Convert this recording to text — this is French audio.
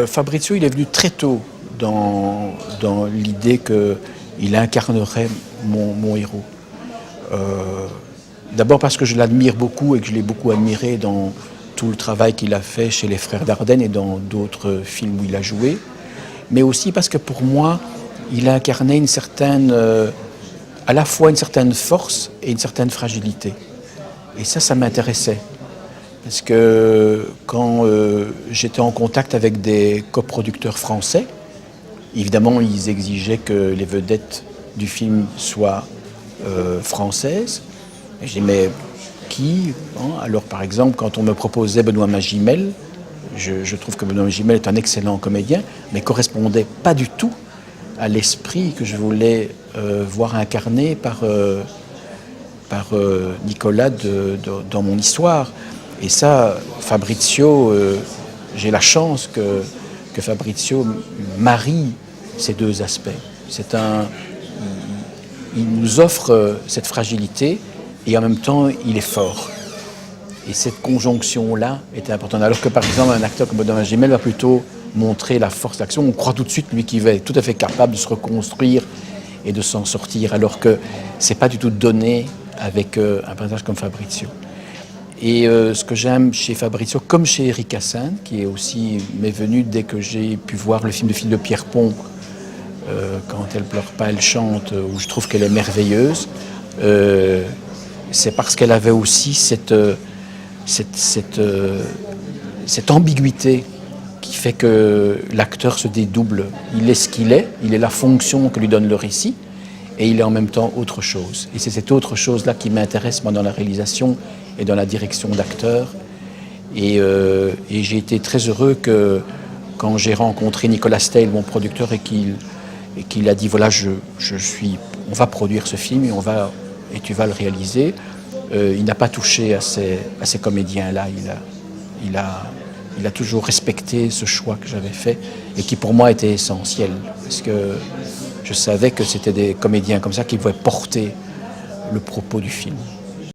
Fabrizio, il est venu très tôt dans l'idée qu'il incarnerait mon héros. D'abord parce que je l'admire beaucoup et que je l'ai beaucoup admiré dans tout le travail qu'il a fait chez les Frères Dardenne et dans d'autres films où il a joué, mais aussi parce que pour moi, il a incarné une certaine, à la fois une certaine force et une certaine fragilité. Et ça m'intéressait. Parce que quand j'étais en contact avec des coproducteurs français, évidemment, ils exigeaient que les vedettes du film soient françaises. Et je dis, mais qui hein? Alors, par exemple, quand on me proposait Benoît Magimel, je trouve que Benoît Magimel est un excellent comédien, mais ne correspondait pas du tout à l'esprit que je voulais voir incarné par Nicolas dans mon histoire. Et ça, Fabrizio, j'ai la chance que Fabrizio marie ces deux aspects. Il nous offre cette fragilité et en même temps, il est fort. Et cette conjonction-là était importante. Alors que par exemple, un acteur comme Benoît Magimel va plutôt montrer la force d'action. On croit tout de suite, lui, qu'il va être tout à fait capable de se reconstruire et de s'en sortir, alors que c'est pas du tout donné avec un personnage comme Fabrizio. Et ce que j'aime chez Fabrizio, comme chez Erika Sand, qui est aussi m'est venu dès que j'ai pu voir le film de Pierrepont, quand elle pleure pas, elle chante, où je trouve qu'elle est merveilleuse, c'est parce qu'elle avait aussi cette ambiguïté qui fait que l'acteur se dédouble. Il est ce qu'il est, il est la fonction que lui donne le récit, et il est en même temps autre chose. Et c'est cette autre chose-là qui m'intéresse, moi, dans la réalisation et dans la direction d'acteur. Et j'ai été très heureux que, quand j'ai rencontré Nicolas Steil, mon producteur, et qu'il a dit, voilà, on va produire ce film et tu vas le réaliser. Il n'a pas touché à ces comédiens-là. Il a toujours respecté ce choix que j'avais fait et qui pour moi était essentiel. Parce que je savais que c'était des comédiens comme ça qui pouvaient porter le propos du film.